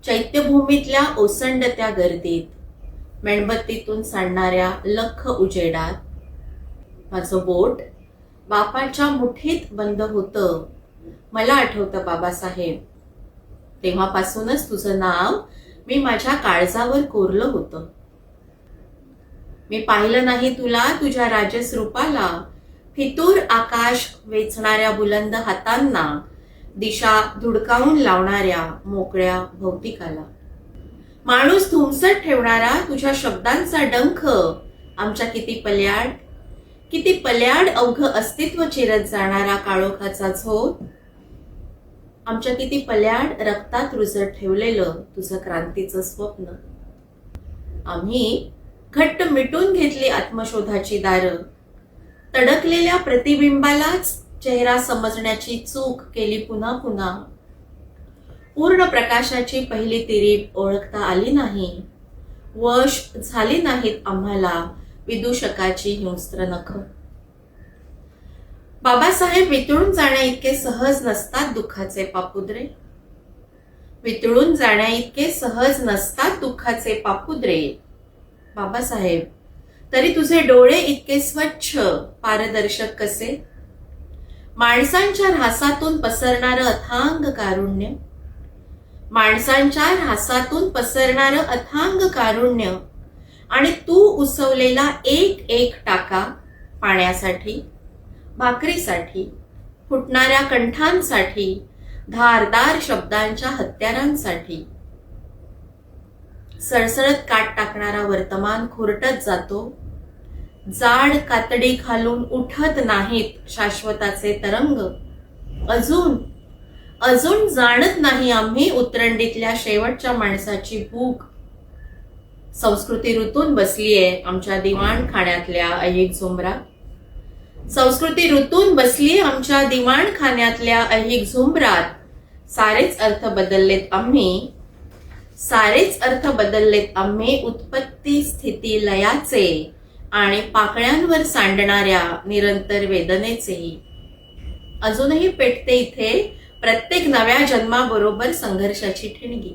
चैत्यभूमीतल्या ओसंडत्या गर्दीत, मेणबत्तीतून सांडणाऱ्या लख उजेडात माझं बोट बापाच्या मुठीत बंद होतं. मला आठवतं बाबासाहेब, तेव्हापासूनच तुझं नाव मी माझ्या काळजावर कोरलं होतं. मी पाहिलं नाही तुला तुझ्या राजस रूपाला, फितूर आकाश वेचणाऱ्या बुलंद हातांना, दिशा धुडकावून लावणाऱ्या मोकळ्या भौतिकाला. माणूस धुमसत ठेवणारा तुझ्या शब्दांचा डंख आमच्या किती पल्याड अवघ अस्तित्व चिरत जाणारा काळोखाचा झोत, आमच्या किती पल्याड रक्तात रुजत ठेवलेलं तुझं क्रांतीचं स्वप्न. आम्ही घट्ट मिटून घेतली आत्मशोधाची दारं, तडकलेल्या प्रतिबिंबालाच चेहरा समजण्याची चूक केली पुन्हा पुन्हा. पूर्ण प्रकाशाची पहिली तिरीप ओळखता आली नाही, वश झाली नाहीत आम्हाला विदूषकाची हिंस्त्र नख. बाबासाहेब, वितळून जाण्या इतके सहज नसतात दुःखाचे पापुद्रे, वितळून जाण्या इतके सहज नसतात दुःखाचे पापुद्रे. बाबासाहेब, तरी तुझे डोळे इतके स्वच्छ पारदर्शक कसे? माणसांच्या ऱ्हासातून पसरणारं अथांग कारुण्य, माणसांच्या ऱ्हासातून पसरणारं अथांग कारुण्य, आणि तू उसवलेला एक एक टाका पाण्यासाठी, भाकरीसाठी, फुटणाऱ्या कंठांसाठी, धारदार शब्दांच्या हत्यारांसाठी. सळसळत काट टाकणारा वर्तमान खुरटत जातो, जाड कातडी खालून उठत नाहीत शाश्वताचे तरंग. अजून जाणत नाही आम्ही उतरंडीतल्या शेवटच्या माणसाची भूक. संस्कृती ऋतून बसलीये आमच्या दिवाणखान्यातल्या ऐहिक झुंबरात, संस्कृती ऋतून बसलीये आमच्या दिवाणखान्यातल्या ऐहिक झुंबरात. सारेच अर्थ बदललेत आम्ही उत्पत्ती स्थिती लयाचे आणि पाकळ्यांवर सांडणाऱ्या निरंतर वेदनेचेही. अजूनही पेटते इथे प्रत्येक नव्या जन्माबरोबर संघर्षाची ठिणगी,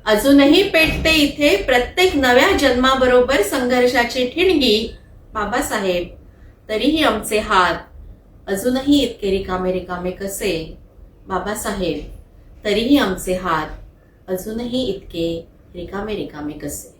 अजूनही पेटते इथे प्रत्येक नव्या जन्माबरोबर संघर्षाची ठिणगी. बाबासाहेब, तरीही आमचे हात अजूनही इतके रिकामे रिकामे कसे? बाबासाहेब, तरीही आमचे हात अजूनही इतके रिकामे रिकामे कसे?